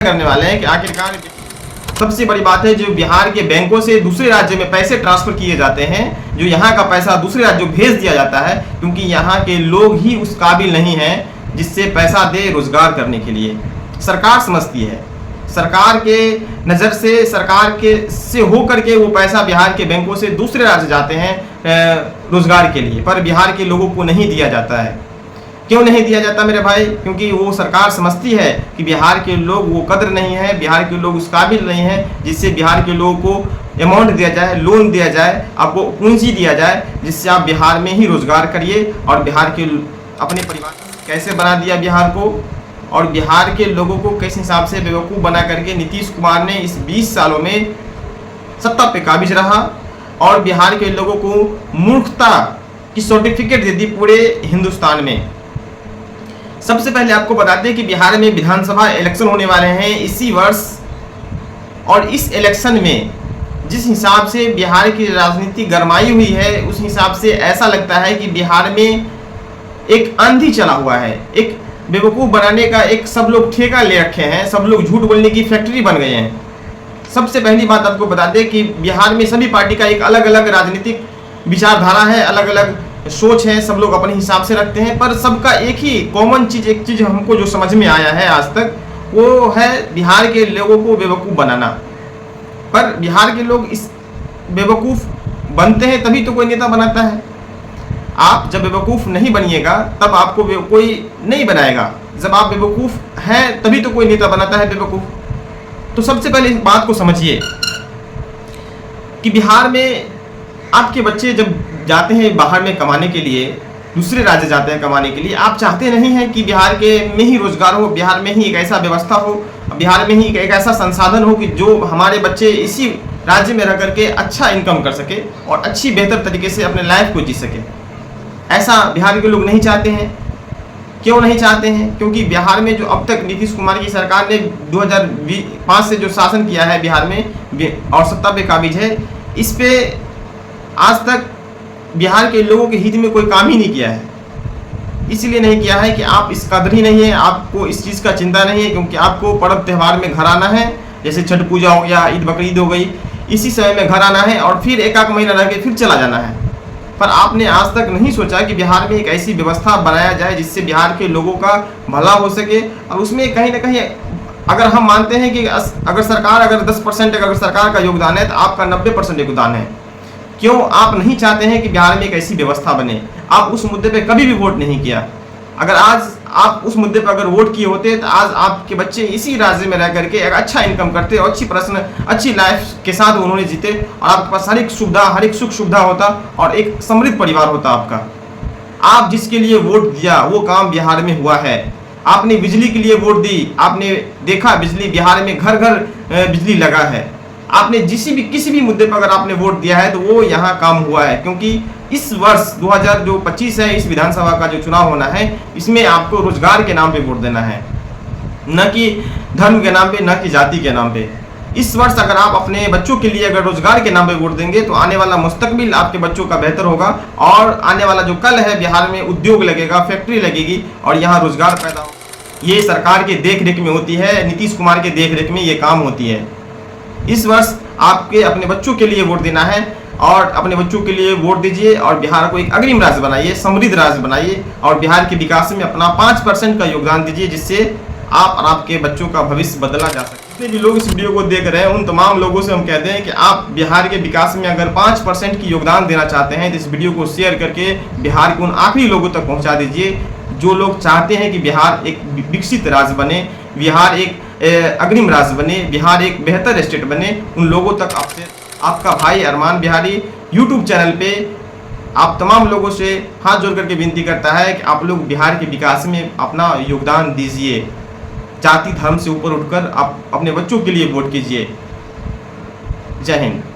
करने वाले हैं कि आखिरकार सबसे बड़ी बात है, जो बिहार के बैंकों से दूसरे राज्य में पैसे ट्रांसफर किए जाते हैं, जो यहाँ का पैसा दूसरे राज्यों में भेज दिया जाता है, क्योंकि यहाँ के लोग ही उस काबिल नहीं हैं जिससे पैसा दे रोजगार करने के लिए। सरकार समझती है, सरकार के नज़र से, सरकार के से होकर के वो पैसा बिहार के बैंकों से दूसरे राज्य जाते हैं रोजगार के लिए, पर बिहार के लोगों को नहीं दिया जाता है। क्यों नहीं दिया जाता मेरे भाई? क्योंकि वो सरकार समझती है कि बिहार के लोग वो कदर नहीं है, बिहार के लोग उस काबिल नहीं है जिससे बिहार के लोगों को अमाउंट दिया जाए, लोन दिया जाए, आपको पूंजी दिया जाए, जिससे आप बिहार में ही रोजगार करिए और बिहार के अपने परिवार कैसे बना दिया बिहार को, और बिहार के लोगों को किस हिसाब से बेवकूफ़ बना करके नीतीश कुमार ने इस 20 सालों में सत्ता पे काबिज रहा और बिहार के लोगों को मूर्खता की सर्टिफिकेट दे दी पूरे हिंदुस्तान में। सबसे पहले आपको बताते हैं कि बिहार में विधानसभा इलेक्शन होने वाले हैं इसी वर्ष, और इस इलेक्शन में जिस हिसाब से बिहार की राजनीति गरमाई हुई है, उस हिसाब से ऐसा लगता है कि बिहार में एक आंधी चला हुआ है, एक बेवकूफ़ बनाने का एक सब लोग ठेका ले रखे हैं, सब लोग झूठ बोलने की फैक्ट्री बन गए हैं। सबसे पहली बात आपको बता दें कि बिहार में सभी पार्टी का एक अलग अलग राजनीतिक विचारधारा है, अलग अलग सोच है, सब लोग अपने हिसाब से रखते हैं, पर सबका एक ही कॉमन चीज़, एक चीज़ हमको जो समझ में आया है आज तक, वो है बिहार के लोगों को बेवकूफ़ बनाना। पर बिहार के लोग इस बेवकूफ़ बनते हैं तभी तो कोई नेता बनाता है। आप जब बेवकूफ़ नहीं बनिएगा तब आपको कोई नहीं बनाएगा, जब आप बेवकूफ़ हैं तभी तो कोई नेता बनाता है बेवकूफ़। तो सबसे पहले इस बात को समझिए कि बिहार में आपके बच्चे जब जाते हैं बाहर में कमाने के लिए, दूसरे राज्य जाते हैं कमाने के लिए, आप चाहते नहीं हैं कि बिहार के में ही रोजगार हो, बिहार में ही एक ऐसा व्यवस्था हो, बिहार में ही एक ऐसा संसाधन हो कि जो हमारे बच्चे इसी राज्य में रह करके अच्छा इनकम कर सके और अच्छी बेहतर तरीके से अपने लाइफ को जी सके। ऐसा बिहार के लोग नहीं चाहते हैं। क्यों नहीं चाहते हैं? क्योंकि बिहार में जो अब तक नीतीश कुमार की सरकार ने 2005 से जो शासन किया है बिहार में और सत्ता पे काबिज है, इस पे आज तक बिहार के लोगों के हित में कोई काम ही नहीं किया है। इसलिए नहीं किया है कि आप इस कदर ही नहीं है, आपको इस चीज़ का चिंता नहीं है, क्योंकि आपको पर्व त्यौहार में घर आना है, जैसे छठ पूजा हो गया, ईद बकरीद हो गई, इसी समय में घर आना है और फिर एक महीना रह के फिर चला जाना है। पर आपने आज तक नहीं सोचा कि बिहार में एक ऐसी व्यवस्था बनाया जाए जिससे बिहार के लोगों का भला हो सके, और उसमें कहीं ना कहीं अगर हम मानते हैं कि अगर सरकार अगर 10% अगर सरकार का योगदान है तो आपका 90% योगदान है। क्यों आप नहीं चाहते हैं कि बिहार में एक ऐसी व्यवस्था बने? आप उस मुद्दे पे कभी भी वोट नहीं किया। अगर आज आप उस मुद्दे पर अगर वोट किए होते तो आज आपके बच्चे इसी राज्य में रह करके एक अच्छा इनकम करते और अच्छी लाइफ के साथ उन्होंने जीते, और आपके पास हर एक सुविधा, हर एक सुख सुविधा होता और एक समृद्ध परिवार होता आपका। आप जिसके लिए वोट दिया वो काम बिहार में हुआ है। आपने बिजली के लिए वोट दी, आपने देखा बिजली बिहार में घर घर बिजली लगा है। आपने किसी भी मुद्दे पर अगर आपने वोट दिया है तो वो यहाँ काम हुआ है, क्योंकि इस वर्ष 2025 है, इस विधानसभा का जो चुनाव होना है, इसमें आपको रोजगार के नाम पे वोट देना है, न कि धर्म के नाम पे, न कि जाति के नाम पे। इस वर्ष अगर आप अपने बच्चों के लिए अगर रोजगार के नाम पे वोट देंगे तो आने वाला मुस्तकबिल आपके बच्चों का बेहतर होगा, और आने वाला जो कल है बिहार में उद्योग लगेगा, फैक्ट्री लगेगी और यहाँ रोजगार पैदा होगा। ये सरकार के देख रेख में होती है, नीतीश कुमार के देख रेख में ये काम होती है। इस वर्ष आपके अपने बच्चों के लिए वोट देना है, और अपने बच्चों के लिए वोट दीजिए और बिहार को एक अग्रिम राज्य बनाइए, समृद्ध राज्य बनाइए, और बिहार के विकास में अपना 5% का योगदान दीजिए, जिससे आप और आपके बच्चों का भविष्य बदला जा सके। जितने भी लोग इस वीडियो को देख रहे हैं उन तमाम लोगों से हम कहते हैं कि आप बिहार के विकास में अगर 5% की योगदान देना चाहते हैं तो इस वीडियो को शेयर करके बिहार के उन आखिरी लोगों तक पहुँचा दीजिए जो लोग चाहते हैं कि बिहार एक विकसित राज्य बने, बिहार एक अग्रिम राज्य बने, बिहार एक बेहतर स्टेट बने। उन लोगों तक आपका भाई अरमान बिहारी यूट्यूब चैनल पे आप तमाम लोगों से हाथ जोड़ करके विनती करता है कि आप लोग बिहार के विकास में अपना योगदान दीजिए। जाति धर्म से ऊपर उठकर आप अपने बच्चों के लिए वोट कीजिए। जय हिंद।